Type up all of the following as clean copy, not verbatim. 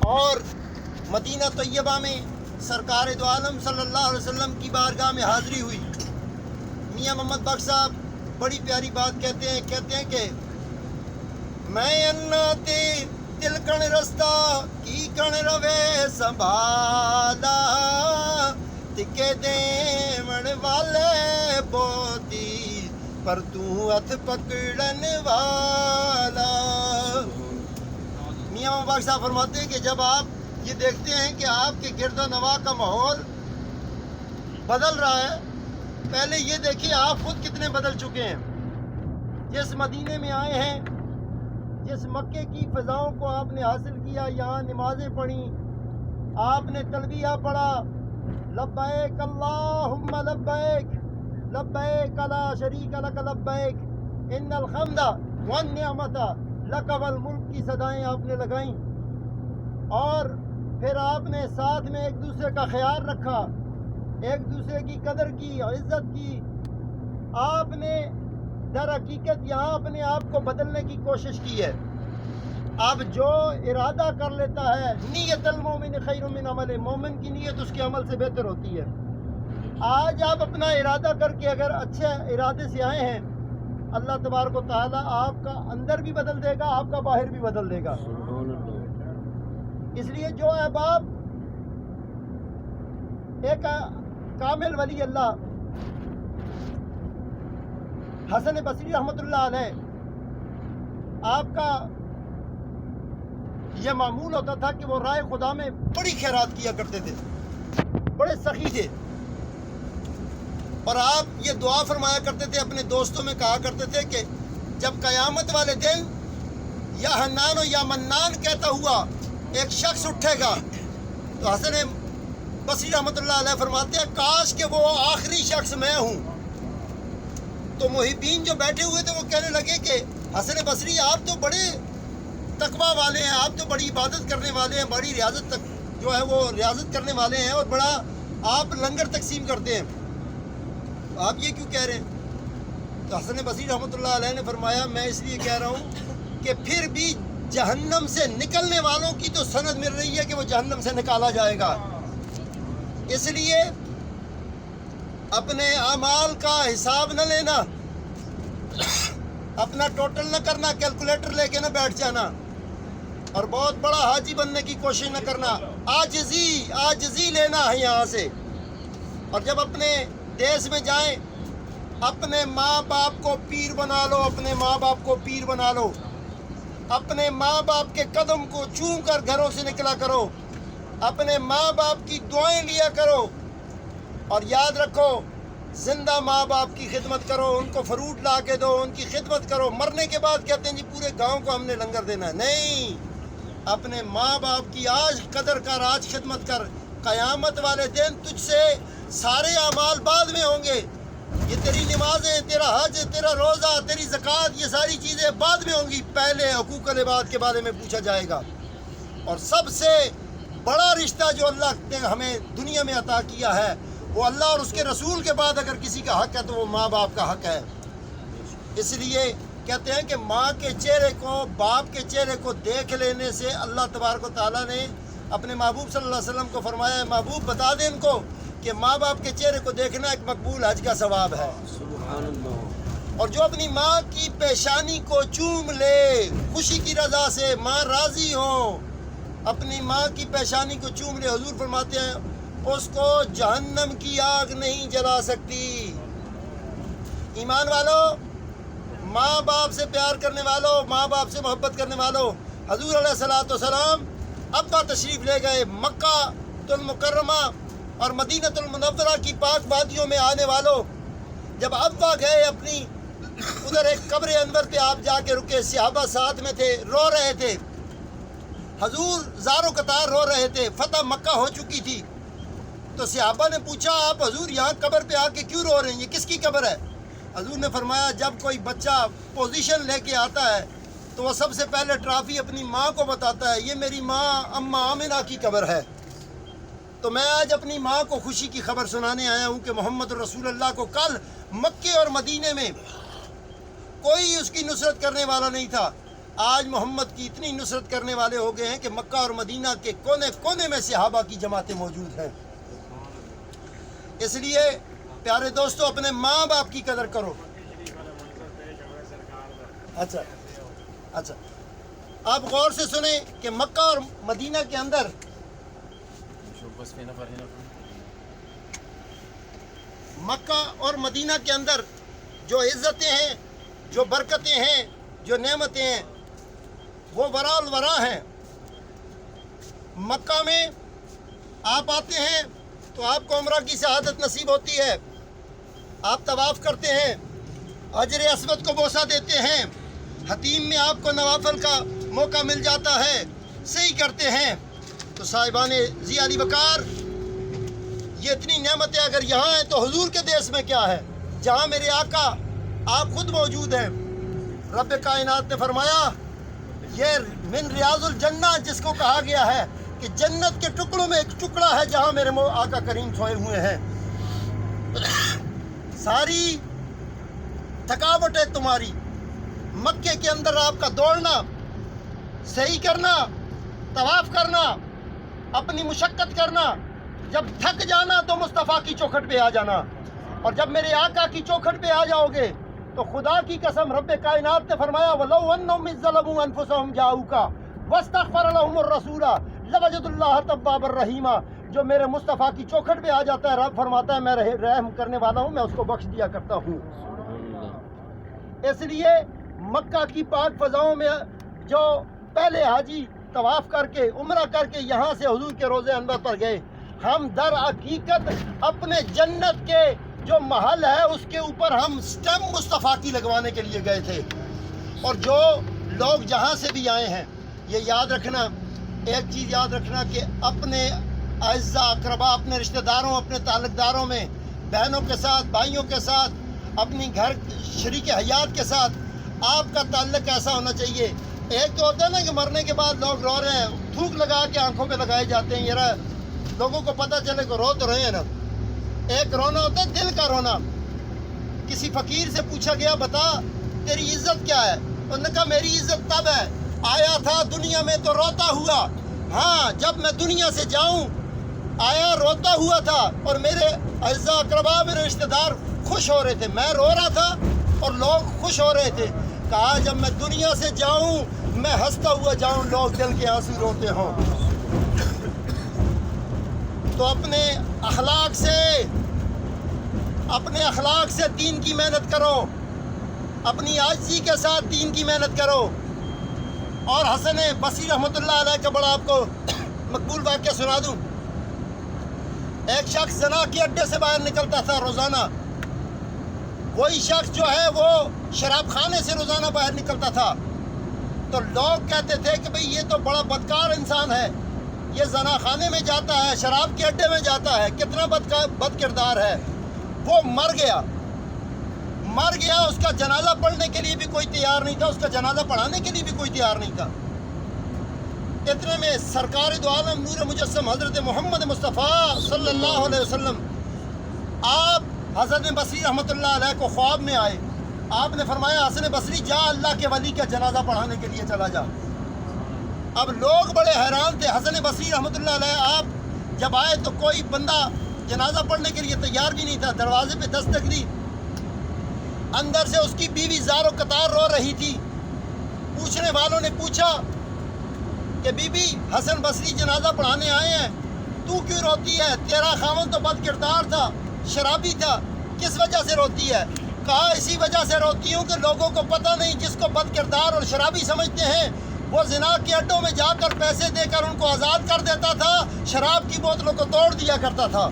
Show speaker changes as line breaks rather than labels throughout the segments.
اور مدینہ طیبہ میں سرکار دو عالم صلی اللہ علیہ وسلم کی بارگاہ میں حاضری ہوئی۔ میاں محمد بخش صاحب بڑی پیاری بات کہتے ہیں کہ میں انا تے دل کن رستہ کی کن روے سنبھالا تکے دیون والے بوتی پر تو ہاتھ پکڑن والا۔ میاں محمد بخش صاحب فرماتے ہیں کہ جب آپ یہ دیکھتے ہیں کہ آپ کے گرد و نواح کا ماحول بدل رہا ہے، پہلے یہ دیکھیے آپ خود کتنے بدل چکے ہیں۔ جس مدینے میں آئے ہیں، جس مکے کی فضاؤں کو آپ نے حاصل کیا، یہاں نمازیں پڑھی، آپ نے تلبیہ پڑھا، لبیک اللہم لبیک لبیک لا شریک لک لبیک ان الحمد والنعمت لک والملک کی صدائیں آپ نے لگائیں، اور پھر آپ نے ساتھ میں ایک دوسرے کا خیال رکھا، ایک دوسرے کی قدر کی، عزت کی۔ آپ نے در حقیقت یہاں اپنے آپ کو بدلنے کی کوشش کی ہے۔ اب جو ارادہ کر لیتا ہے، نیت المومن خیر من عمل، مومن کی نیت اس کے عمل سے بہتر ہوتی ہے۔ آج آپ اپنا ارادہ کر کے اگر اچھے ارادے سے آئے ہیں، اللہ تبارک و تعالیٰ آپ کا اندر بھی بدل دے گا، آپ کا باہر بھی بدل دے گا۔ اس لیے جو احباب ایک کامل ولی اللہ حسن بصری رحمۃ اللہ علیہ، آپ کا یہ معمول ہوتا تھا کہ وہ رائے خدا میں بڑی خیرات کیا کرتے تھے، بڑے سخی تھے، اور آپ یہ دعا فرمایا کرتے تھے، اپنے دوستوں میں کہا کرتے تھے کہ جب قیامت والے دن یا حنان و یا منان کہتا ہوا ایک شخص اٹھے گا، تو حسن بصری رحمۃ اللہ علیہ فرماتے ہیں کاش کہ وہ آخری شخص میں ہوں۔ تو محبین جو بیٹھے ہوئے تھے وہ کہنے لگے کہ حسن بصری آپ تو بڑے تقویٰ والے ہیں، آپ تو بڑی عبادت کرنے والے ہیں، بڑی ریاضت تک جو ہے وہ ریاضت کرنے والے ہیں، اور بڑا آپ لنگر تقسیم کرتے ہیں، تو آپ یہ کیوں کہہ رہے ہیں؟ تو حسن بصری رحمۃ اللہ علیہ نے فرمایا میں اس لیے کہہ رہا ہوں کہ پھر بھی جہنم سے نکلنے والوں کی تو سند مل رہی ہے کہ وہ جہنم سے نکالا جائے گا، اس لیے اپنے اعمال کا حساب نہ لینا، اپنا ٹوٹل نہ کرنا، کیلکولیٹر لے کے نہ بیٹھ جانا، اور بہت بڑا حاجی بننے کی کوشش نہ کرنا، عاجزی لینا ہے یہاں سے۔ اور جب اپنے دیس میں جائیں، اپنے ماں باپ کو پیر بنا لو، اپنے ماں باپ کو پیر بنا لو، اپنے ماں باپ کے قدم کو چوم کر گھروں سے نکلا کرو، اپنے ماں باپ کی دعائیں لیا کرو، اور یاد رکھو زندہ ماں باپ کی خدمت کرو، ان کو فروٹ لا کے دو، ان کی خدمت کرو۔ مرنے کے بعد کہتے ہیں جی پورے گاؤں کو ہم نے لنگر دینا ہے، نہیں، اپنے ماں باپ کی آج قدر کر، آج خدمت کر، قیامت والے دن تجھ سے سارے اعمال بعد میں ہوں گے، یہ تیری نمازیں، تیرا حج، تیرا روزہ، تیری زکوٰۃ، یہ ساری چیزیں بعد میں ہوں گی، پہلے حقوق العباد کے بارے میں پوچھا جائے گا۔ اور سب سے بڑا رشتہ جو اللہ نے ہمیں دنیا میں عطا کیا ہے، وہ اللہ اور اس کے رسول کے بعد اگر کسی کا حق ہے تو وہ ماں باپ کا حق ہے۔ اس لیے کہتے ہیں کہ ماں کے چہرے کو، باپ کے چہرے کو دیکھ لینے سے اللہ تبارک و تعالیٰ نے اپنے محبوب صلی اللہ علیہ وسلم کو فرمایا ہے محبوب بتا دیں ان کو کہ ماں باپ کے چہرے کو دیکھنا ایک مقبول حج کا ثواب ہے۔
سبحان اللہ۔
اور جو اپنی ماں کی پیشانی کو چوم لے خوشی کی رضا سے، ماں راضی ہو، اپنی ماں کی پیشانی کو چوم لے، حضور فرماتے ہیں اس کو جہنم کی آگ نہیں جلا سکتی۔ ایمان والو، ماں باپ سے پیار کرنے والوں، ماں باپ سے محبت کرنے والوں، حضور علیہ الصلوۃ والسلام ابا تشریف لے گئے مکہ المکرمہ اور مدینہ المنورہ کی پاک وادیوں میں آنے والوں، جب ابا گئے اپنی ادھر ایک قبر انور پہ آپ جا کے رکے، صحابہ ساتھ میں تھے، رو رہے تھے، حضور زار و قطار رو رہے تھے، فتح مکہ ہو چکی تھی۔ تو صحابہ نے پوچھا آپ حضور یہاں قبر پہ آ کے کیوں رو رہے ہیں، یہ کس کی قبر ہے؟ حضور نے فرمایا جب کوئی بچہ پوزیشن لے کے آتا ہے تو وہ سب سے پہلے ٹرافی اپنی ماں کو بتاتا ہے، یہ میری ماں اماں آمنہ کی قبر ہے۔ تو میں آج اپنی ماں کو خوشی کی خبر سنانے آیا ہوں کہ محمد رسول اللہ کو کل مکے اور مدینے میں کوئی اس کی نصرت کرنے والا نہیں تھا، آج محمد کی اتنی نصرت کرنے والے ہو گئے ہیں کہ مکہ اور مدینہ کے کونے کونے میں صحابہ کی جماعتیں موجود ہیں. اس لیے پیارے دوستو اپنے ماں باپ کی قدر کرو. اچھا اچھا آپ غور سے سنیں کہ مکہ اور مدینہ کے اندر مکہ اور مدینہ کے اندر جو عزتیں ہیں، جو برکتیں ہیں، جو نعمتیں ہیں، وہ ورا الورا ہیں. مکہ میں آپ آتے ہیں تو آپ کو عمرہ کی سعادت نصیب ہوتی ہے. آپ طواف کرتے ہیں، حجر اسود کو بوسہ دیتے ہیں، حتیم میں آپ کو نوافل کا موقع مل جاتا ہے، صحیح کرتے ہیں. تو صاحبان ذی علی وقار، یہ اتنی نعمتیں اگر یہاں ہیں تو حضور کے دیس میں کیا ہے، جہاں میرے آقا آپ خود موجود ہیں. رب کائنات نے فرمایا یہ من ریاض الجنہ جس کو کہا گیا ہے کہ جنت کے ٹکڑوں میں ایک ٹکڑا ہے جہاں میرے آقا کریم سوئے ہوئے ہیں. ساری تھکاوٹ ہے تمہاری مکے کے اندر آپ کا دوڑنا، صحیح کرنا، طواف کرنا، اپنی مشقت کرنا. جب تھک جانا تو مصطفیٰ کی چوکھٹ پہ آ جانا، اور جب میرے آقا کی چوکھٹ پہ آ جاؤ گے تو خدا کی قسم رب کائنات نے فرمایا وَلَوْ أَنَّهُمْ إِذْ ظَلَمُوا أَنفُسَهُمْ جَاءُوكَ وَاسْتَغْفَرَ لَهُمُ الرَّسُولَ لَوَجَدُوا اللَّهَ تَوَّابًا رَحِيمًا. جو میرے مصطفیٰ کی چوکھٹ پہ آ جاتا ہے، رب فرماتا ہے میں رحم کرنے والا ہوں، میں اس کو بخش دیا کرتا ہوں. اس لیے مکہ کی پاک فضاؤں میں جو پہلے حاجی طواف کر کے عمرہ کر کے یہاں سے حضور کے روضے انور پر گئے، ہم در حقیقت اپنے جنت کے جو محل ہے اس کے اوپر ہم سٹیم مصطفیٰ کی لگوانے کے لیے گئے تھے. اور جو لوگ جہاں سے بھی آئے ہیں، یہ یاد رکھنا، ایک چیز یاد رکھنا کہ اپنے اعزاء اقربا، اپنے رشتہ داروں، اپنے تعلق داروں میں، بہنوں کے ساتھ، بھائیوں کے ساتھ، اپنی گھر شریک حیات کے ساتھ آپ کا تعلق ایسا ہونا چاہیے. ایک تو ہوتا ہے نا کہ مرنے کے بعد لوگ رو رہے ہیں، تھوک لگا کے آنکھوں پہ لگائے جاتے ہیں، یہ لوگوں کو پتہ چلے کہ رو تو رہے ہیں نا. ایک رونا ہوتا ہے دل کا رونا. کسی فقیر سے پوچھا گیا بتا تیری عزت کیا ہے؟ انہوں نے کہا میری عزت تب ہے آیا تھا دنیا میں تو روتا ہوا، ہاں جب میں دنیا سے جاؤں آیا روتا ہوا تھا اور میرے اعزاء اقربا، میرے رشتہ دار خوش ہو رہے تھے، میں رو رہا تھا اور لوگ خوش ہو رہے تھے. کہا جب میں دنیا سے جاؤں میں ہنستا ہوا جاؤں، لوگ دل کے آنسو روتے ہوں. تو اپنے اخلاق سے دین کی محنت کرو، اپنی عاجزی کے ساتھ دین کی محنت کرو. اور حسن بصری رحمۃ اللہ علیہ کا بڑا آپ کو مقبول واقعہ سنا دوں. ایک شخص زنا کے اڈے سے باہر نکلتا تھا روزانہ، وہی شخص جو ہے وہ شراب خانے سے روزانہ باہر نکلتا تھا. تو لوگ کہتے تھے کہ بھئی یہ تو بڑا بدکار انسان ہے، یہ زنا خانے میں جاتا ہے، شراب کے اڈے میں جاتا ہے، کتنا بد کردار ہے. وہ مر گیا، اس کا جنازہ پڑھنے کے لیے بھی کوئی تیار نہیں تھا، اس کا جنازہ پڑھانے کے لیے بھی کوئی تیار نہیں تھا. اتنے میں سرکار دو عالم نور مجسم حضرت محمد مصطفیٰ صلی اللہ علیہ وسلم آپ حسن بصری رحمۃ اللہ علیہ کو خواب میں آئے. آپ نے فرمایا حسن بصری جا اللہ کے ولی کا جنازہ پڑھانے کے لیے چلا جا. اب لوگ بڑے حیران تھے. حسن بصری رحمۃ اللہ علیہ آپ جب آئے تو کوئی بندہ جنازہ پڑھنے کے لیے تیار بھی نہیں تھا. دروازے پہ دستک دی، اندر سے اس کی بیوی زار و قطار رو رہی تھی. پوچھنے والوں نے پوچھا کہ بی بی حسن بصری جنازہ پڑھانے آئے ہیں، تو کیوں روتی ہے؟ تیرا خاوند تو بد کردار تھا، شرابی تھا، کس وجہ سے روتی ہے؟ کہا اسی وجہ سے روتی ہوں کہ لوگوں کو پتہ نہیں، جس کو بد کردار اور شرابی سمجھتے ہیں وہ زنا کے اڈوں میں جا کر پیسے دے کر ان کو آزاد کر دیتا تھا، شراب کی بوتلوں کو توڑ دیا کرتا تھا.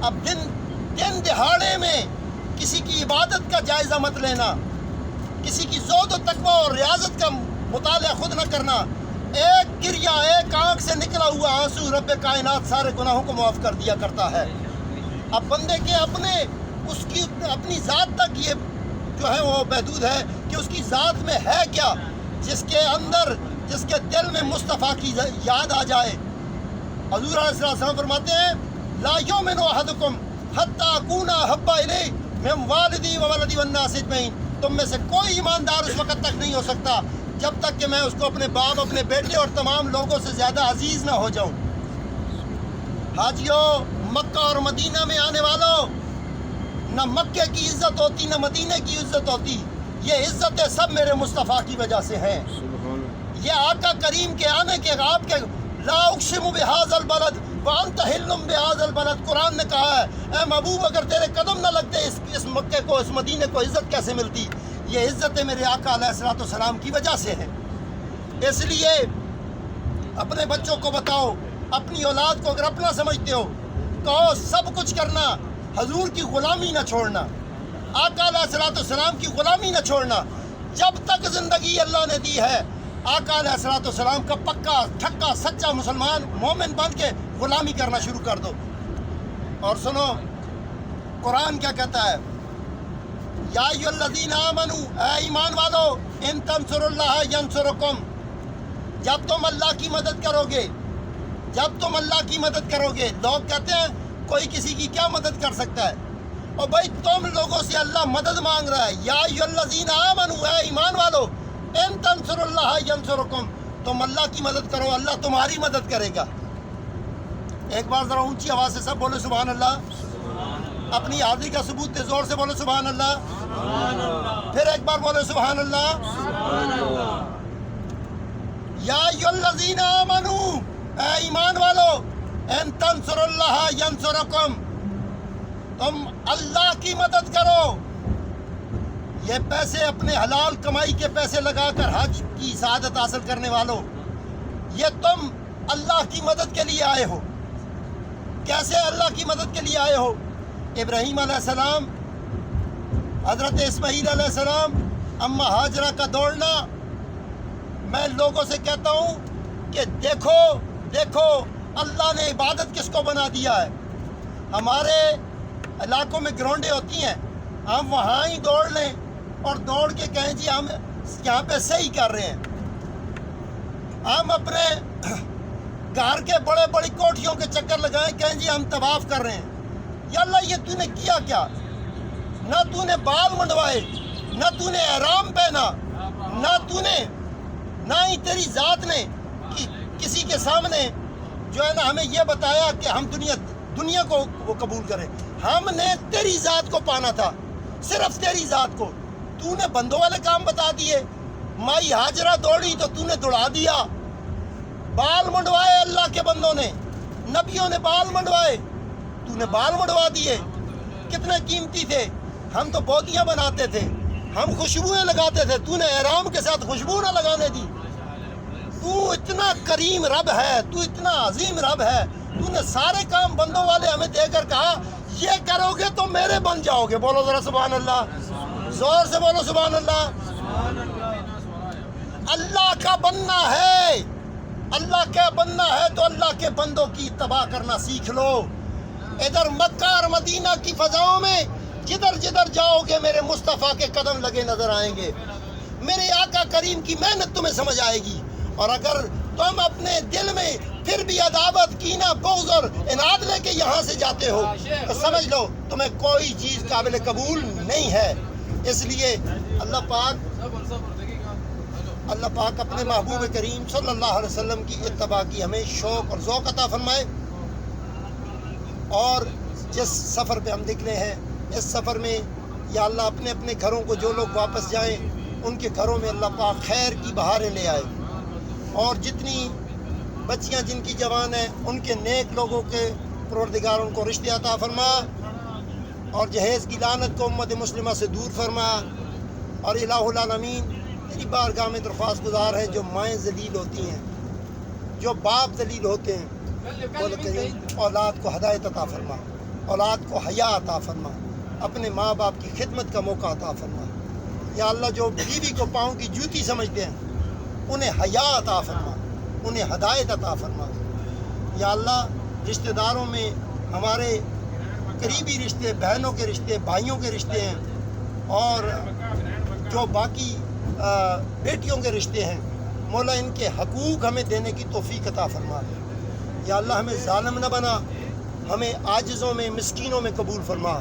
اب دن دہاڑے میں کسی کی عبادت کا جائزہ مت لینا، کسی کی زہد و تقویٰ اور ریاضت کا مطالعہ خود نہ کرنا. ایک گریہ، ایک آنکھ سے نکلا ہوا آنسو رب کائنات سارے گناہوں کو معاف کر دیا کرتا ہے. اب بندے کے اپنی ذات تک یہ جو ہے وہ محدود ہے کہ اس کی ذات میں ہے کیا، جس کے اندر، جس کے دل میں مصطفیٰ کی یاد آ جائے. حضور علیہ السلام فرماتے ہیں لا یؤمن احدکم حتی اکون احب الیہ من والدی و ولدی والناس اجمعین، تم میں سے کوئی ایماندار اس وقت تک نہیں ہو سکتا جب تک کہ میں اس کو اپنے باپ، اپنے بیٹے اور تمام لوگوں سے زیادہ عزیز نہ ہو جاؤں۔ حاجیوں، مکہ اور مدینہ میں آنے والوں، نہ مکے کی عزت ہوتی نہ مدینہ کی عزت ہوتی، یہ عزتیں سب میرے مصطفیٰ کی وجہ سے ہیں۔ یہ آقا کریم کے آنے کے آپ کے لا اقسم بہذا البلد وانت حل بہذا البلد، قرآن نے کہا ہے اے محبوب اگر تیرے قدم نہ لگتے اس مکے کو، اس مدینے کو عزت کیسے ملتی؟ یہ عزتیں میرے آقا علیہ الصلوۃ والسلام کی وجہ سے ہیں۔ اس لیے اپنے بچوں کو بتاؤ، اپنی اولاد کو اگر اپنا سمجھتے ہو، کہو سب کچھ کرنا، حضور کی غلامی نہ چھوڑنا، آقا علیہ الصلوۃ والسلام کی غلامی نہ چھوڑنا۔ جب تک زندگی اللہ نے دی ہے، آقا علیہ الصلوۃ والسلام کا پکا ٹھکا سچا مسلمان مومن بن کے غلامی کرنا شروع کر دو۔ اور سنو قرآن کیا کہتا ہے، یا ایھا الذین آمنوا، اے ایمان والو، ان تنصروا اللہ ینصرکم، جب تم اللہ کی مدد کرو گے، جب تم اللہ کی مدد کرو گے۔ لوگ کہتے ہیں کوئی کسی کی کیا مدد کر سکتا ہے؟ اور بھائی تم لوگوں سے اللہ مدد مانگ رہا ہے، یا ایھا الذین آمنوا، اے ایمان والو، ان تنصروا اللہ ینصرکم، تم اللہ کی مدد کرو، اللہ تمہاری مدد کرے گا۔ ایک بار ذرا اونچی آواز سے سب بولو سبحان اللہ، اپنی حاضری کا ثبوت دے، زور سے بولو سبحان اللہ، پھر ایک بار بولو سبحان اللہ۔ یا ایھا الذین آمنوا، اے ایمان والو، ان تنصروا اللہ ینصرکم، تم اللہ کی مدد کرو۔ یہ پیسے اپنے حلال کمائی کے پیسے لگا کر حج کی سعادت حاصل کرنے والوں، یہ تم اللہ کی مدد کے لیے آئے ہو۔ کیسے اللہ کی مدد کے لیے آئے ہو؟ ابراہیم علیہ السلام، حضرت اسماعیل علیہ السلام، اماں ہاجرہ کا دوڑنا۔ میں لوگوں سے کہتا ہوں کہ دیکھو دیکھو اللہ نے عبادت کس کو بنا دیا ہے۔ ہمارے علاقوں میں گراؤنڈیں ہوتی ہیں، ہم وہاں ہی دوڑ لیں اور دوڑ کے کہیں جی ہم یہاں پہ صحیح کر رہے ہیں۔ ہم اپنے گھر کے بڑے بڑی کوٹھیوں کے چکر لگائیں، کہیں جی ہم طواف کر رہے ہیں۔ یا اللہ یہ تو نے کیا کیا؟ نہ تو نے بال منڈوائے، نہ تو نے احرام پہنا، نہ ہی تیری ذات نے کسی کے سامنے جو ہے نا ہمیں یہ بتایا کہ ہم دنیا کو وہ قبول کریں۔ ہم نے تیری ذات کو پانا تھا، صرف تیری ذات کو۔ تو نے بندوں والے کام بتا دیے، مائی ہاجرہ دوڑی تو تو نے دوڑا دیا۔ بال منڈوائے اللہ کے بندوں نے، نبیوں نے بال منڈوائے، تو نے بال منڈوا دیے۔ کتنے قیمتی تھے، ہم تو بودیاں بناتے تھے، ہم خوشبوئیں لگاتے تھے، تو نے احرام کے ساتھ خوشبو نہ لگانے دی۔ تو اتنا کریم رب ہے، تو اتنا عظیم رب ہے، تو نے سارے کام بندوں والے ہمیں دے کر کہا یہ کرو گے تو میرے بن جاؤ گے۔ بولو ذرا سبحان اللہ، زور سے بولو سبحان اللہ۔ اللہ کا بننا ہے، اللہ کا بننا ہے تو اللہ کے بندوں کی اتباع کرنا سیکھ لو۔ ادھر مکہ اور مدینہ کی فضاؤں میں جدھر جدھر جاؤ گے میرے مصطفیٰ کے قدم لگے نظر آئیں گے، میرے آقا کریم کی محنت تمہیں سمجھ آئے گی۔ اور اگر تم اپنے دل میں پھر بھی عداوت، کینہ، بغض اور اناد لے کے یہاں سے جاتے ہو تو سمجھ لو تمہیں کوئی چیز قابل قبول نہیں ہے۔ اس لیے اللہ پاک اپنے محبوب کریم صلی اللہ علیہ وسلم کی اتباع کی ہمیں شوق اور ذوق عطا فرمائے۔ اور جس سفر پہ ہم نکلے ہیں، اس سفر میں یا اللہ اپنے اپنے گھروں کو جو لوگ واپس جائیں ان کے گھروں میں اللہ پاک خیر کی بہاریں لے آئے، اور جتنی بچیاں جن کی جوان ہیں ان کے نیک لوگوں کے پروردگار ان کو رشتے عطا فرما، اور جہیز کی لعنت کو امت مسلمہ سے دور فرما۔ اور الہ العالمین تیری بارگاہ میں درخواست گزار ہے، جو مائیں ذلیل ہوتی ہیں، جو باپ ذلیل ہوتے ہیں، مولا کریم اولاد کو ہدایت عطا فرما، اولاد کو حیا عطا فرما، اپنے ماں باپ کی خدمت کا موقع عطا فرما۔ یا اللہ جو بیوی کو پاؤں کی جوتی سمجھتے ہیں انہیں حیا عطا فرما، انہیں ہدایت عطا فرما۔ یا اللہ رشتہ داروں میں ہمارے قریبی رشتے، بہنوں کے رشتے، بھائیوں کے رشتے ہیں، اور جو باقی بیٹیوں کے رشتے ہیں، مولا ان کے حقوق ہمیں دینے کی توفیق عطا فرما۔ یا اللہ ہمیں ظالم نہ بنا، ہمیں عاجزوں میں، مسکینوں میں قبول فرما۔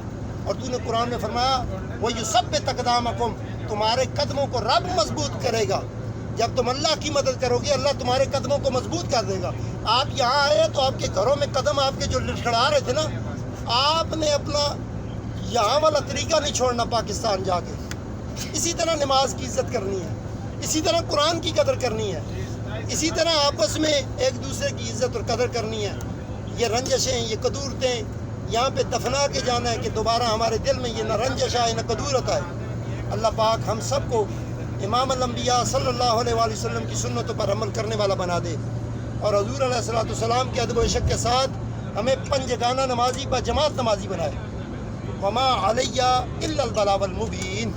اور تو نے قرآن میں فرمایا وَيُثَبِّتْ أَقْدَامَكُمْ، تمہارے قدموں کو رب مضبوط کرے گا. جب تم اللہ کی مدد کرو گے اللہ تمہارے قدموں کو مضبوط کر دے گا. آپ یہاں آئے تو آپ کے گھروں میں قدم آپ کے جو لڑکھڑا رہے تھے نا، آپ نے اپنا یہاں والا طریقہ نہیں چھوڑنا پاکستان جا کے. اسی طرح نماز کی عزت کرنی ہے، اسی طرح قرآن کی قدر کرنی ہے، اسی طرح آپس میں ایک دوسرے کی عزت اور قدر کرنی ہے. یہ رنجشیں، یہ قدورتیں یہاں پہ دفنا کے جانا ہے کہ دوبارہ ہمارے دل میں یہ نہ رنجش آئے نہ قدورت آئے. اللہ پاک ہم سب کو امام الانبیاء صلی اللہ علیہ وآلہ وسلم کی سنتوں پر عمل کرنے والا بنا دے، اور حضور علیہ الصلوۃ والسلام کے ادب و عشق کے ساتھ ہمیں پنجگانہ نمازی با جماعت نمازی بنائے. وما علیہ الا البلاغ المبین.